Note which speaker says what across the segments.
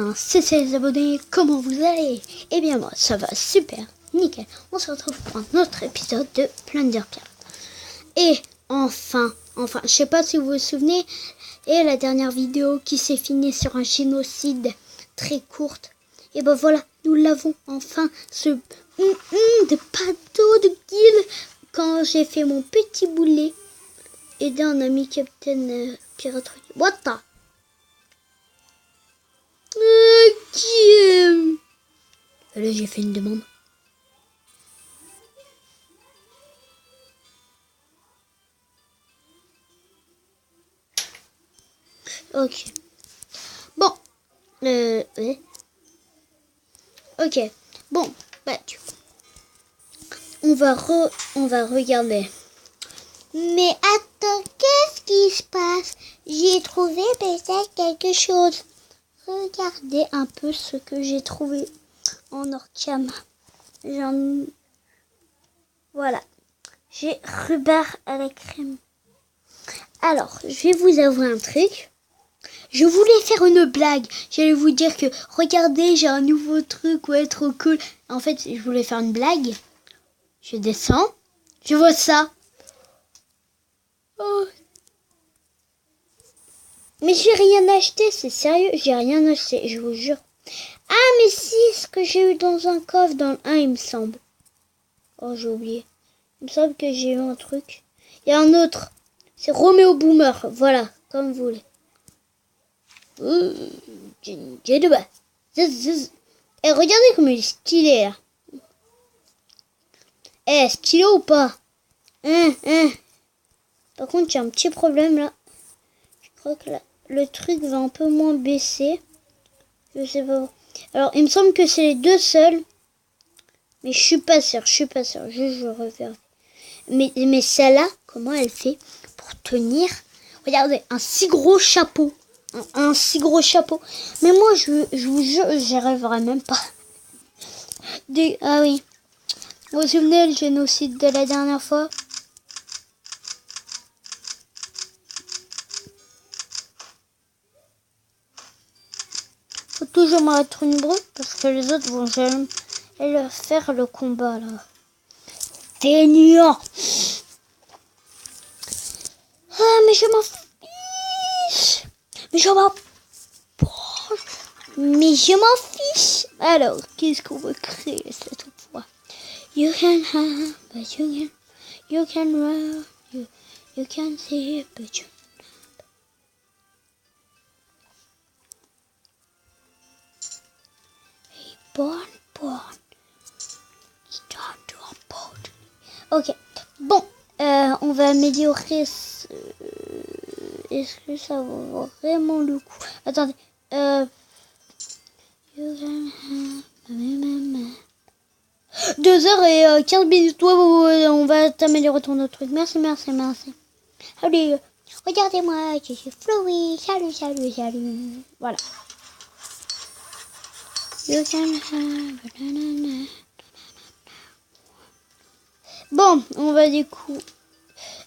Speaker 1: bien, c'est les abonnés, comment vous allez? Eh bien moi, ça va super, nickel. On se retrouve pour un autre épisode de Plunder Card. Et enfin, je sais pas si vous vous souvenez, et la dernière vidéo qui s'est finie sur un génocide très courte. Et ben voilà, nous l'avons enfin, ce de bateau de guilde, quand j'ai fait mon petit boulet, aider un ami Captain Pirate. What the? Là, j'ai fait une demande. Ok. Bon. Ouais. Ok. Bon. Bah, on va regarder. Mais attends, qu'est-ce qui se passe? J'ai trouvé peut-être quelque chose. Regardez un peu ce que j'ai trouvé en Orcam. Voilà. J'ai rhubarbe à la crème. Alors, je vais vous avouer un truc. Je voulais faire une blague. J'allais vous dire que, regardez, j'ai un nouveau truc, ouais, trop cool. En fait, je voulais faire une blague. Je descends. Je vois ça. Oh. Mais j'ai rien acheté, c'est sérieux. J'ai rien acheté, je vous jure. Ah, mais si, ce que j'ai eu dans un coffre, dans le 1, il me semble. Oh, j'ai oublié. Il me semble que j'ai eu un truc. Il y a un autre. C'est Roméo Boomer. Voilà, comme vous voulez. J'ai de bas. Et regardez comme il est stylé là. Stylé ou pas? Par contre, j'ai un petit problème là. Je crois que là, le truc va un peu moins baisser. Je sais pas. Alors, il me semble que c'est les deux seuls. Mais je suis pas sûre. Je reviens. Mais celle-là, comment elle fait pour tenir? Regardez, un si gros chapeau. Un si gros chapeau. Mais moi, je vous jure, j'y rêverais même pas. Ah oui. Vous vous souvenez le génocide de la dernière fois? Faut toujours mettre une brute parce que les autres vont jamais faire le combat là. Feignant. Ah mais je m'en fiche. Mais je m'en fiche. Alors, qu'est-ce qu'on va créer cette fois? You can have, but you can run, you can see, but you. Born. Start to upload. Ok. Bon, on va améliorer. Est-ce que ça vaut vraiment le coup? Attendez. 2h15. Ouais, on va t'améliorer ton autre truc. Merci. Allez, regardez-moi, je suis Chloé. Salut. Voilà. Bon, on va du coup.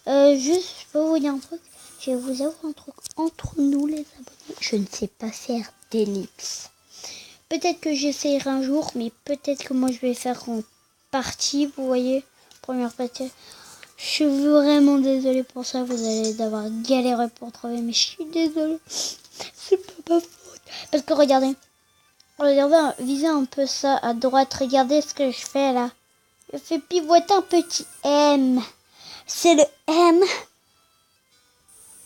Speaker 1: Juste, je peux vous dire un truc. Je vais vous avouer un truc. Entre nous, les abonnés, je ne sais pas faire d'ellipse. Peut-être que j'essayerai un jour, mais peut-être que moi je vais faire en partie, vous voyez, première partie. Je suis vraiment désolée pour ça, vous allez devoir galérer pour trouver, mais je suis désolée. C'est pas ma faute. Parce que regardez, visez un peu ça à droite, regardez ce que je fais là. Je fais pivoter un petit M. C'est le M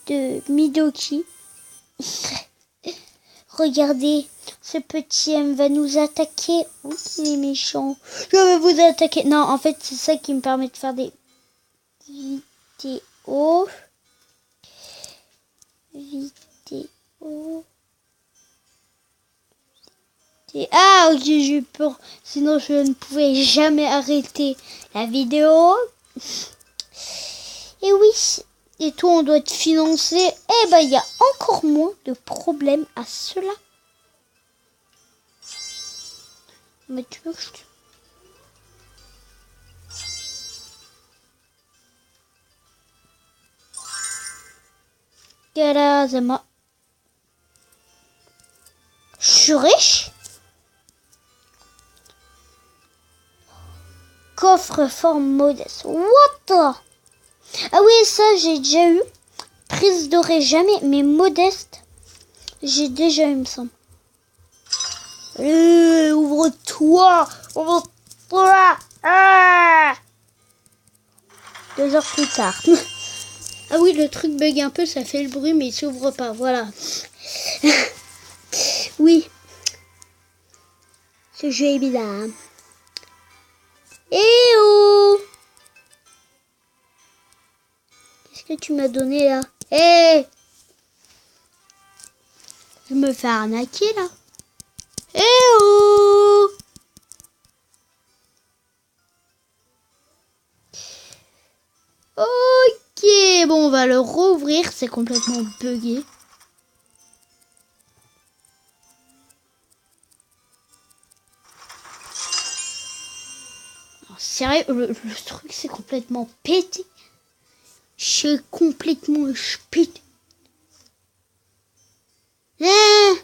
Speaker 1: de Midoki. Regardez, ce petit M va nous attaquer. Oh, il est méchant. Je vais vous attaquer. Non, en fait, c'est ça qui me permet de faire des vidéos. Ah, ok, j'ai eu peur. Sinon, je ne pouvais jamais arrêter la vidéo. Et oui, et tout, on doit être financé. Eh ben, il y a encore moins de problèmes à cela. Mais tu veux que je... Je suis riche. Coffre-fort modeste. What the... Ah oui, ça, j'ai déjà eu. Prise dorée, jamais. Mais modeste, j'ai déjà eu, me semble. Ouvre-toi. Ouvre-toi. Ah 2 heures plus tard. Ah oui, le truc bug un peu, ça fait le bruit, mais il s'ouvre pas. Voilà. Oui. Ce jeu est bizarre. Eh oh! Qu'est-ce que tu m'as donné là? Eh hey! Je me fais arnaquer là. Eh oh! Ok, bon, on va le rouvrir. C'est complètement bugué. Alors, sérieux, le truc c'est complètement pété. C'est complètement pété. Ah!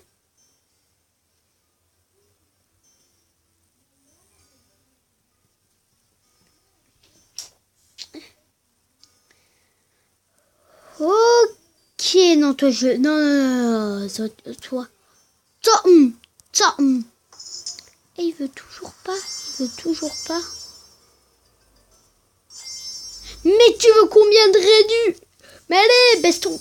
Speaker 1: Ok, non, toi, je... Non, toi. Toi. Et il veut toujours pas. Mais tu veux combien de rédu? Mais allez, baisse-toi.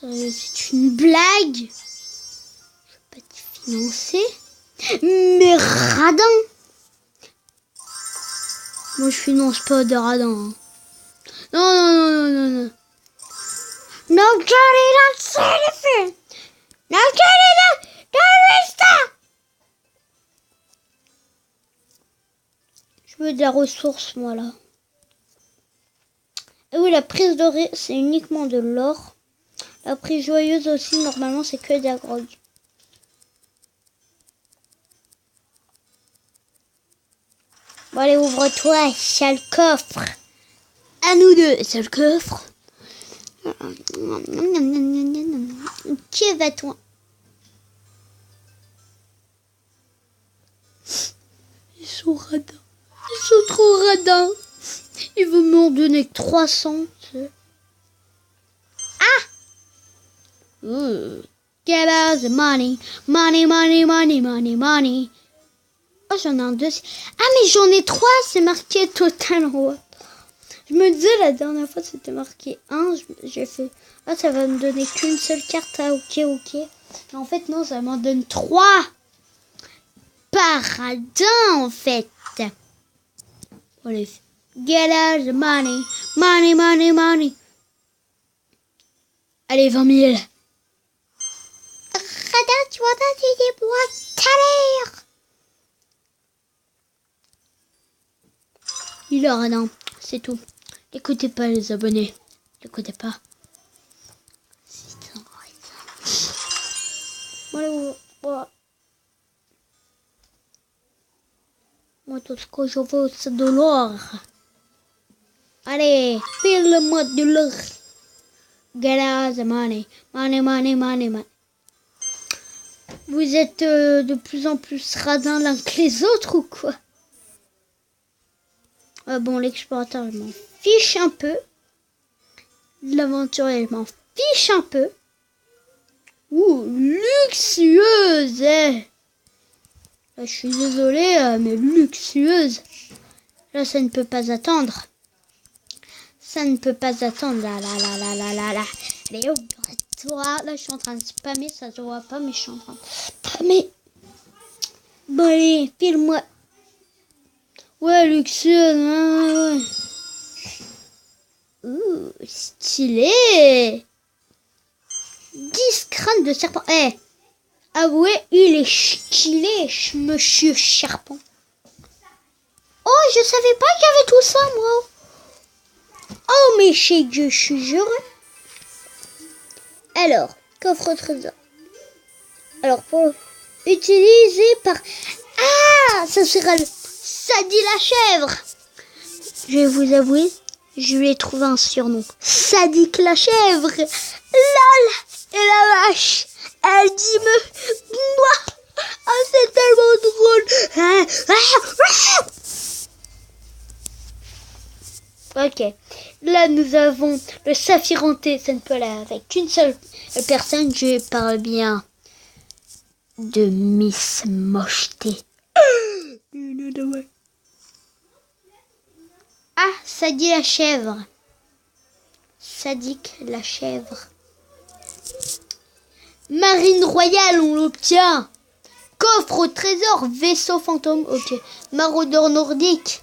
Speaker 1: C'est une blague. Je veux pas te financer. Mais radin. Moi, je finance pas de radin. Hein. Non. No, Johnny, don't say anything. No, Johnny, don't stop. Je veux de la ressource, moi, là. Et oui, la prise dorée, c'est uniquement de l'or. La prise joyeuse aussi, normalement, c'est que de la drogue. Bon, allez, ouvre-toi, sale coffre. À nous deux, sale coffre. Qui va-t-on? Ils sont radins. Ils sont trop radins. Ils veulent m'en donner que 300. Ah! Give us the money. Money. Oh, j'en ai un deuxième. Ah, mais j'en ai 3. C'est marqué total en haut. Je me disais la dernière fois c'était marqué 1. J'ai fait... Ah, ça va me donner qu'une seule carte. Ah, ok. Mais en fait, non, ça m'en donne 3. Paradin, en fait. Allez. Get out the money. Money. Allez, 20 000. Radin, tu vois, tu des bois salaire. Il est radin, c'est tout. N'écoutez pas les abonnés. N'écoutez pas. C'est un radin. Moi, tout ce que je veux, c'est de l'or. Allez, file-moi de l'or. Get out the money. Money. Vous êtes de plus en plus radins l'un que les autres ou quoi? Ah bon, l'explorateur, je m'en fiche un peu. L'aventurier, je m'en fiche un peu. Ouh, luxueuse. Là, je suis désolée, mais luxueuse. Là, ça ne peut pas attendre. Là. Allez, ouvre-toi. Là, je suis en train de spammer. Ça se voit pas, mais je suis en train de spammer. Bon, allez, file-moi. Ouais, luxueux. Ouais. Ouh, stylé. 10 crânes de serpent. Avouez, il est stylé, monsieur Serpent. Oh, je savais pas qu'il y avait tout ça, moi. Oh, mais chez Dieu, je suis heureux. Alors, coffre au trésor. Alors, pour utiliser par... Ah, ça sera le... Ça dit la chèvre. Je vais vous avouer, Je lui ai trouvé un surnom. Sadique la chèvre. Lol. Et la vache, elle dit moi. Ah, c'est tellement drôle. Ok. Là, nous avons le saphir hanté. Ça ne peut aller avec qu'une seule personne. Je parle bien de Miss Mocheté. Ah, ça dit la chèvre. Sadique la chèvre. Marine royale, on l'obtient. Coffre au trésor, vaisseau fantôme. Ok. Maraudeur nordique.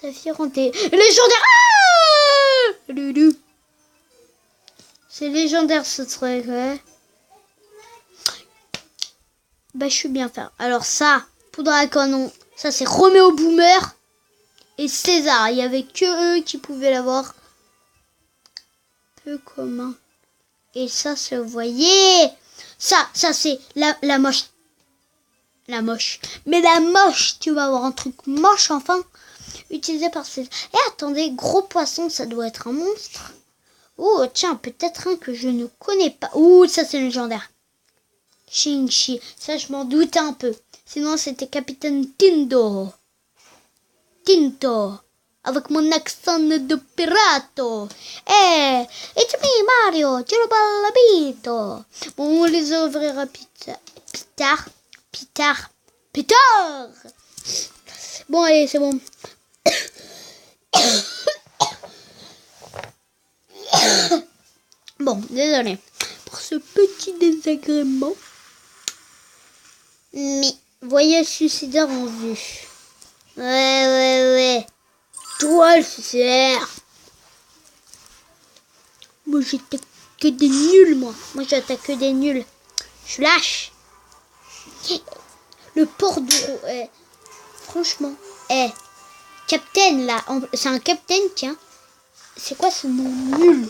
Speaker 1: Saphir hanté. Légendaire. Ah Lulu. C'est légendaire ce truc, ouais. Bah, je suis bien fait. Alors ça, poudre à canon. Ça, c'est Roméo Boomer. Et César. Il n'y avait que eux qui pouvaient l'avoir. Peu commun. Et ça, se voyait. Ça c'est la moche. La moche. Mais la moche, tu vas avoir un truc moche, enfin. Utilisé par ces... Et attendez, gros poisson, ça doit être un monstre. Oh, tiens, peut-être un que je ne connais pas. Ouh, ça, c'est légendaire. Shinchi. Ça, je m'en doutais un peu. Sinon, c'était Capitaine Tinto. Tinto. Avec mon accent de pirato. Eh, it's me, Mario. Tu le ballabito. Bon, on les ouvrira Pitard. Bon, allez, c'est bon. Bon, désolé pour ce petit désagrément. Mais, voyage suicidaire en vue. Ouais. Toi, le suicidaire. Moi, j'attaque que des nuls, moi. Moi, j'attaque que des nuls. Je lâche. Le port de... franchement. Captain, là. C'est un captain, tiens. C'est quoi ce nom nul?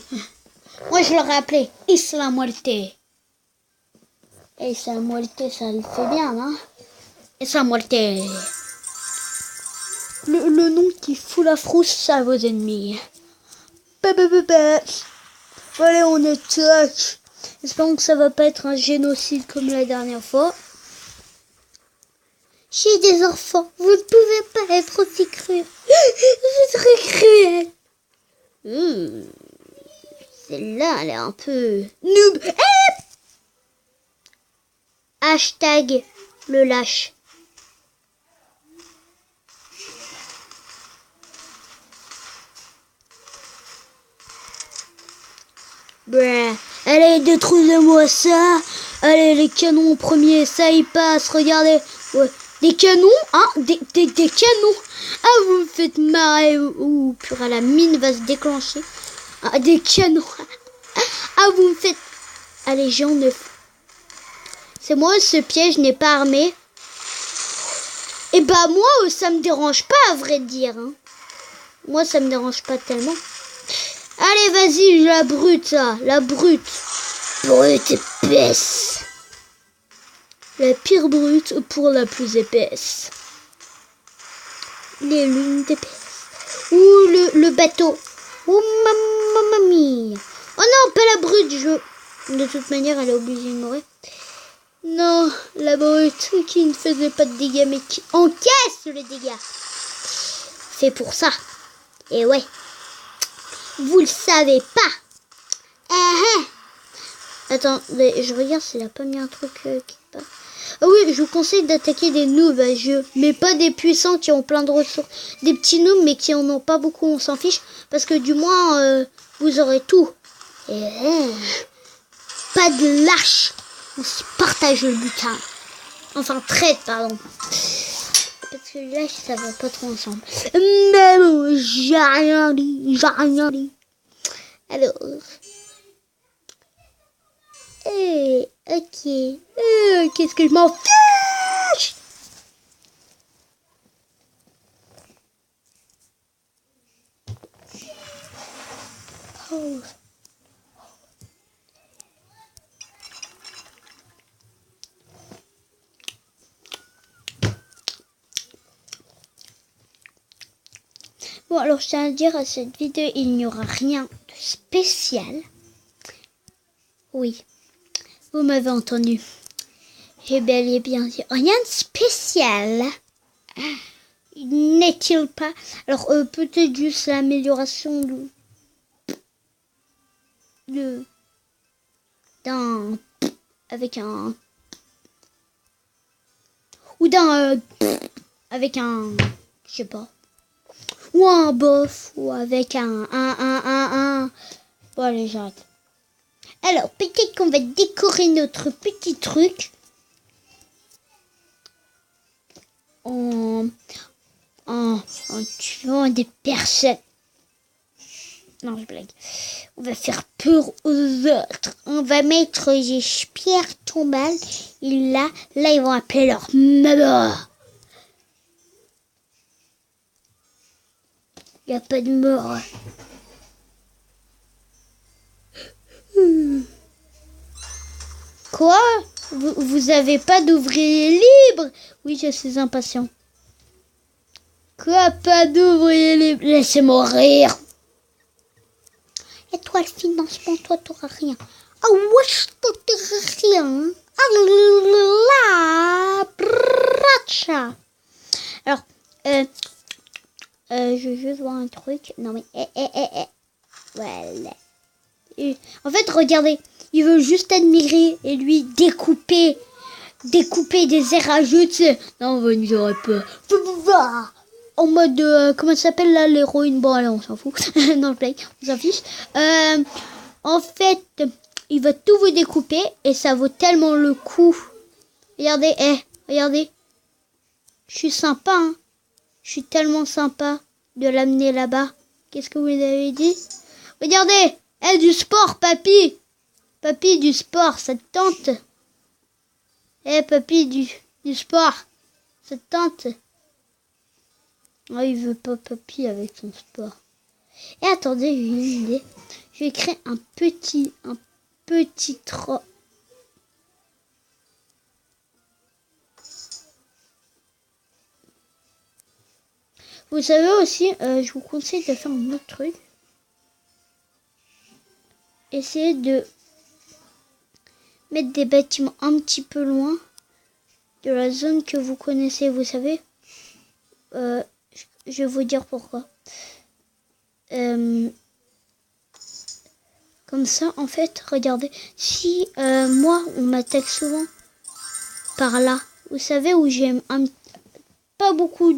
Speaker 1: Moi, je l'aurais appelé Isla Muerte. Et Isla Muerte, ça le fait bien, hein? Isla Muerte. Le nom qui fout la frousse à vos ennemis. Allez, on attaque. Espérons que ça va pas être un génocide comme la dernière fois. J'ai des enfants. Vous ne pouvez pas être aussi cruel. C'est très cruel. Celle-là, elle est un peu noob. Hashtag le lâche. Allez, détruisez-moi ça. Allez, les canons en premier, ça y passe. Regardez. Ouais. Des canons, hein, des canons. Ah, vous me faites marrer. Ouh, purée, la mine va se déclencher. Ah, des canons. Ah, vous me faites... Allez, Jean 9. C'est moi, ce piège n'est pas armé. Et bah, moi, ça me dérange pas, à vrai dire. Hein. Moi, ça me dérange pas tellement. Allez, vas-y, la brute, ça. La brute. Brute épaisse. La pire brute pour la plus épaisse. Les lunes d'épaisse. Ouh, le bateau. Oh, mamie. Oh non, pas la brute. De toute manière, elle est obligée de mourir. Non, la brute qui ne faisait pas de dégâts, mais qui encaisse les dégâts. C'est pour ça. Et ouais. Vous le savez pas. Attends, je regarde s'il a pas mis un truc qui part. Ah oui, je vous conseille d'attaquer des noobs à jeu, mais pas des puissants qui ont plein de ressources. Des petits noobs, mais qui en ont pas beaucoup, on s'en fiche, parce que du moins, vous aurez tout. Et pas de lâche. On se partage le butin. Enfin, traite, pardon. Parce que lâche, ça va pas trop ensemble. Mais bon, j'ai rien dit. Alors... ok. Qu'est-ce que je m'en fiche? Oh. Bon, alors je tiens à dire à cette vidéo, il n'y aura rien de spécial. Oui, vous m'avez entendu. J'ai bel et bien dit rien de spécial. N'est-il pas? Alors peut-être juste l'amélioration d'un avec un ou d'un avec un je sais pas ou un bof ou avec un. Bon allez j'arrête. Alors peut-être qu'on va décorer notre petit truc en tuant des personnes. Non, je blague. On va faire peur aux autres. On va mettre des pierres tombales. Et là, ils vont appeler leur maman. Il n'y a pas de mort. Quoi? Vous avez pas d'ouvrier libre? Oui, je suis impatient. Quoi? Pas d'ouvrier libre? Laissez-moi rire. Et toi, le financement, toi, t'auras rien. Ah ouais, je t'aurai rien. Ah là, bracha. Alors, je veux juste voir un truc. Non mais, voilà. En fait, regardez, il veut juste admirer et lui découper des airs à jeter. Non, vous ne verrez pas. En mode, comment ça s'appelle là, l'héroïne? Bon, allez, on s'en fout. Non, le play, on s'en fiche. En fait, il va tout vous découper et ça vaut tellement le coup. Regardez, regardez. Je suis sympa, hein. Je suis tellement sympa de l'amener là-bas. Qu'est-ce que vous avez dit? Regardez, du sport, papy. Papy, du sport, ça te tente? Papy, du sport, ça te tente? Ah, il veut pas papy avec son sport. Et attendez, j'ai une idée. Je vais créer un petit troll. Vous savez aussi, je vous conseille de faire un autre truc. Essayez de mettre des bâtiments un petit peu loin de la zone que vous connaissez, vous savez. Je vais vous dire pourquoi. Comme ça, en fait, regardez. Si moi, on m'attaque souvent par là, vous savez, où j'ai pas beaucoup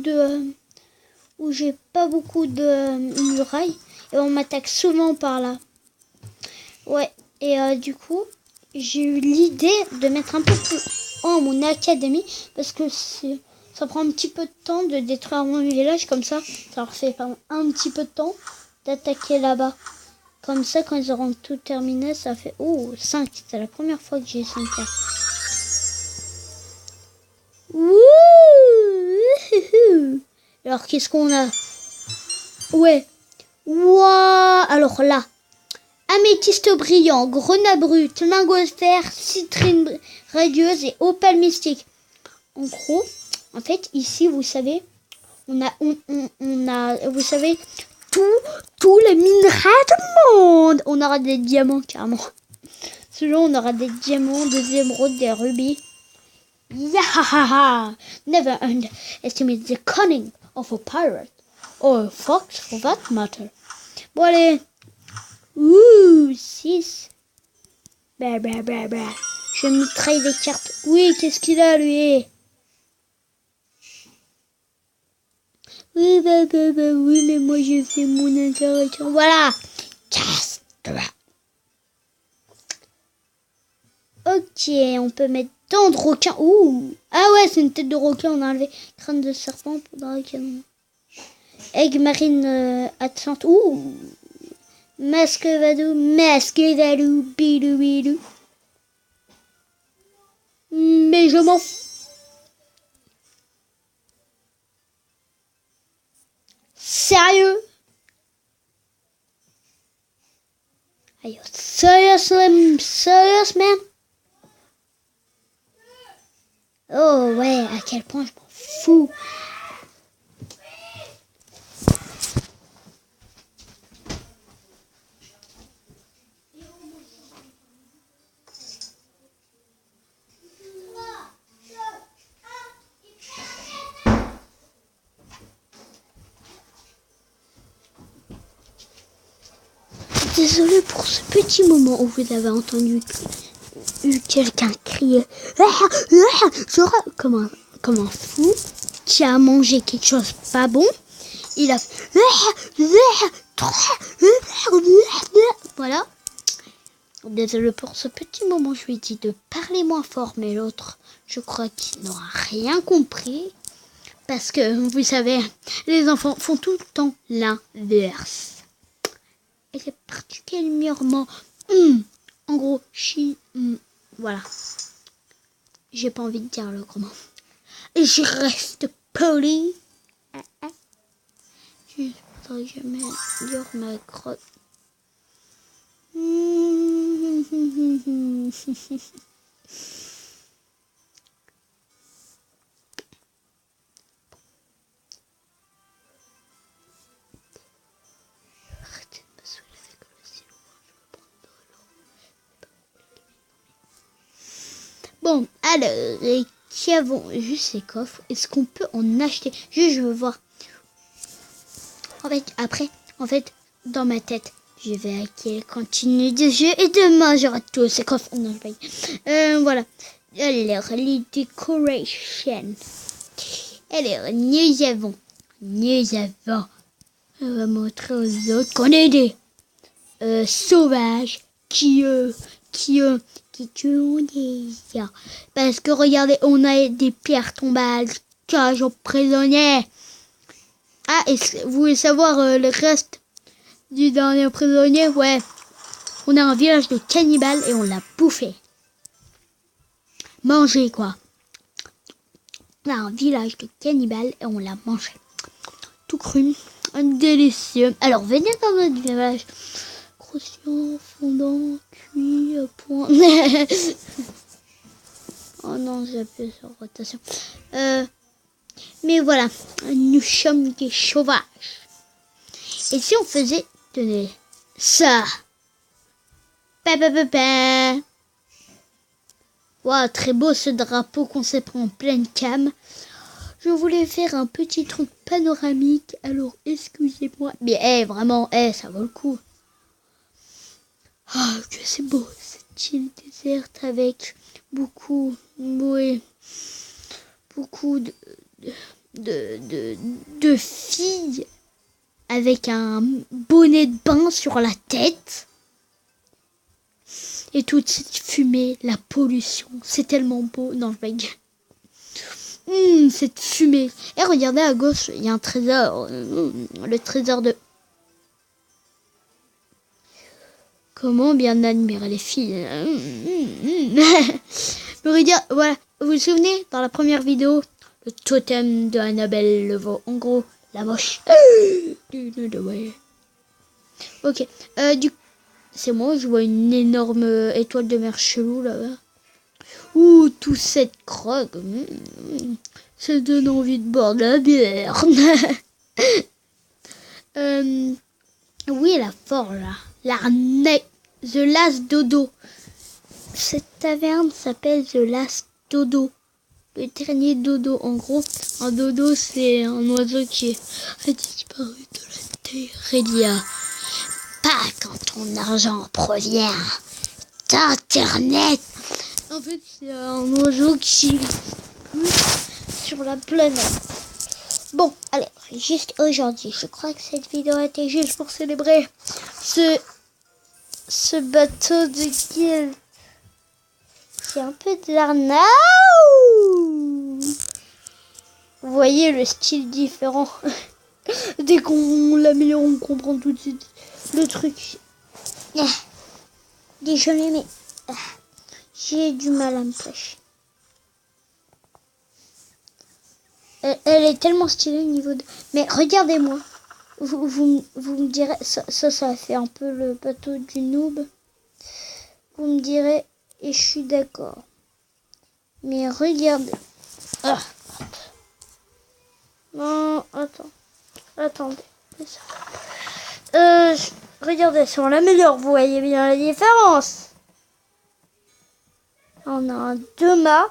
Speaker 1: de murailles, et on m'attaque souvent par là. Ouais, et du coup, j'ai eu l'idée de mettre un peu plus haut mon académie, parce que ça prend un petit peu de temps de détruire mon village, comme ça leur fait un petit peu de temps d'attaquer là-bas. Comme ça, quand ils auront tout terminé, ça fait... Oh, 5, c'est la première fois que j'ai 5 cartes. Wouh! Alors, qu'est-ce qu'on a? Ouais. Waouh! Alors là, améthyste brillant, grenat brut, lingosphère, citrine radieuse et opale mystique. En gros, en fait, ici, vous savez, on a vous savez, tous les minerais du monde. On aura des diamants, carrément. Selon, on aura des diamants, des émeraudes, des rubis. Yahaha! Never underestimate the cunning of a pirate, or a fox for that matter. Bon, allez. Ouh, 6. Bah. Je mitraille des cartes. Oui, qu'est-ce qu'il a, lui? Oui, oui, mais moi, j'ai fait mon intervention. Voilà. Ok, on peut mettre tant de requins. Ouh. Ah ouais, c'est une tête de requin, on a enlevé. Crâne de serpent pour dans le canon. Aigle marine absente. Ouh. Masque vadou, bidou. Mais je m'en fous. Sérieux? Are you serious, man? Oh ouais, à quel point je m'en fous. désolée pour ce petit moment où vous avez entendu quelqu'un crier comme un fou qui a mangé quelque chose pas bon. Il a voilà. Désolé pour ce petit moment, je lui ai dit de parler moins fort, mais l'autre, je crois qu'il n'aura rien compris. Parce que, vous savez, les enfants font tout le temps l'inverse. Et c'est particulièrement... en gros, voilà. J'ai pas envie de dire le gros mot. Et je reste poli. Je voudrais jamais dire ma crotte. Bon, alors, qui avons juste ces coffres, est-ce qu'on peut en acheter? Juste, je veux voir. En fait, dans ma tête, je vais hacker le contenu de jeu et demain, j'aurai tous ces coffres. Non, je paye. Voilà. Alors, les decorations. Alors, nous avons. On va montrer aux autres qu'on est des sauvages qui tuent des gens. Parce que regardez, on a des pierres tombales, cages aux prisonniers. Ah, et vous voulez savoir le reste du dernier prisonnier? Ouais, on a un village de cannibales et on l'a bouffé. Mangé, quoi. On a un village de cannibales et on l'a mangé. Tout cru, délicieux. Alors, venez dans notre village. Croustillant, fondant, cuit, à point. Oh non, j'ai appuyé sur rotation. Mais voilà, nous sommes des sauvages. Et si on faisait, tenez, ça. Waouh, très beau ce drapeau qu'on s'est pris en pleine cam. Je voulais faire un petit truc panoramique, alors excusez-moi. Mais vraiment, ça vaut le coup. Ah, que c'est beau, cette île déserte avec beaucoup de filles avec un bonnet de bain sur la tête. Et toute cette fumée, la pollution, c'est tellement beau. Non, je blague. Cette fumée. Et regardez à gauche, il y a un trésor. Le trésor de... Comment bien admirer les filles. Voilà, vous vous souvenez, dans la première vidéo, le totem de Annabelle le veau. En gros, la moche. Ok, du coup, c'est moi, je vois une énorme étoile de mer chelou là-bas. Ouh, tout cette croque. Ça donne envie de boire de la bière. Oui, la forge là. L'arnaque. The Last Dodo. Cette taverne s'appelle The Last Dodo. Le dernier dodo. En gros, un dodo, c'est un oiseau qui a disparu de la terre. Il y a pas quand ton argent provient d'Internet. En fait, c'est un oiseau qui sur la planète. Bon, allez, juste aujourd'hui, je crois que cette vidéo a été juste pour célébrer ce bateau de guilde. C'est un peu de l'arnaque. Vous voyez le style différent. Dès qu'on l'améliore, on comprend tout de suite le truc. Désolé, mais j'ai du mal à me pêcher. Elle est tellement stylée au niveau de... Mais regardez-moi. Vous me direz... Ça fait un peu le bateau du noob. Vous me direz... Et je suis d'accord. Mais regardez. Ah. Non, attendez. Regardez, si on l'améliore, vous voyez bien la différence. On a un 2-mâts.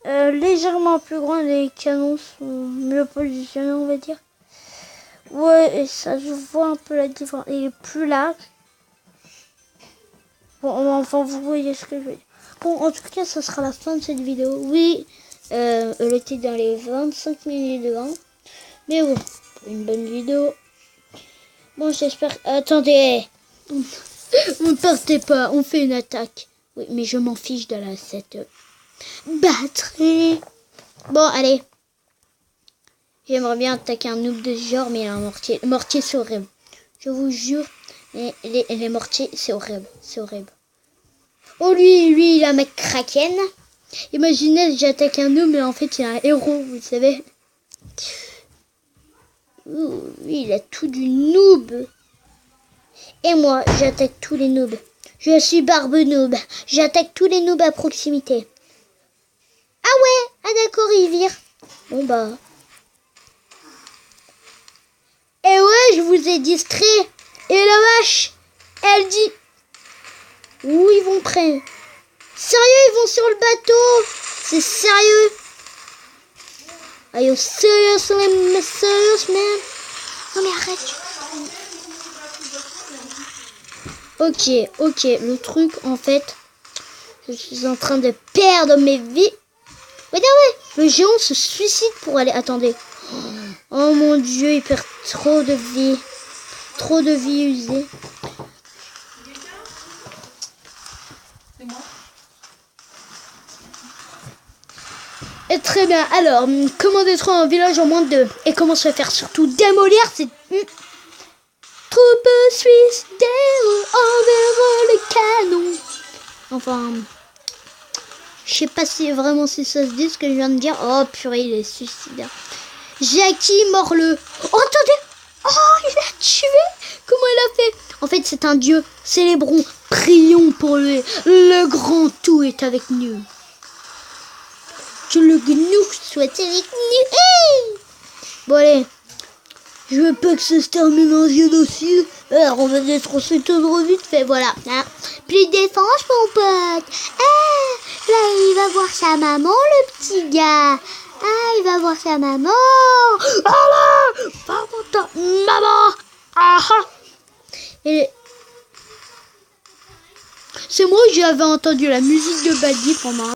Speaker 1: Légèrement plus grand, les canons sont mieux positionnés, on va dire. Ouais, et ça, je vois un peu la différence. Il est plus large. Bon, enfin, vous voyez ce que je veux dire. Bon, en tout cas, ça sera la fin de cette vidéo. Oui, elle était dans les 25 minutes de 1. Mais bon, une bonne vidéo. Bon, j'espère... Attendez. Ne partez pas, on fait une attaque. Oui, mais je m'en fiche de cette batterie. Bon, allez. J'aimerais bien attaquer un noob de ce genre, mais il a un mortier. Le mortier, c'est horrible. Je vous jure, les mortiers, c'est horrible. C'est horrible. Oh, lui, il a un mec kraken. Imaginez, j'attaque un noob, mais en fait, il a un héros, vous savez. Ouh, lui, il a tout du noob. Et moi, j'attaque tous les noobs. Je suis Barbe Noob. J'attaque tous les noobs à proximité. Ah ouais, ah d'accord, il vire. Bon bah. Eh ouais, je vous ai distrait. Et la vache, elle dit... Où ils vont près? Sérieux, ils vont sur le bateau? C'est sérieux? Are you seriously serious, man? Non mais arrête. Ok, le truc, en fait, je suis en train de perdre mes vies. Ouais, le géant se suicide pour aller... Attendez. Oh mon Dieu, il perd trop de vie. Trop de vie usée. Et très bien. Alors, comment détruire un village en moins de 2? Et comment se faire surtout démolir? C'est... Troupe suisse, envers le canon. Enfin... Je sais pas si vraiment si ça se dit ce que je viens de dire. Oh purée, il est suicidaire. Jackie Morleux. Oh attendez. Oh, il a tué. Comment il a fait? En fait, c'est un dieu. Célébrons, prions pour lui. Le grand tout est avec nous. Que le gnou soit avec nous. Hey, bon allez. Je veux pas que ça se termine en génocide. Alors on va détruire tout vite fait. Voilà. Hein. Plus de défense mon pote. Ah, là il va voir sa maman le petit gars. Ah, il va voir sa maman. Ah là, maman. Ah. Et c'est moi j'avais entendu la musique de Badi pendant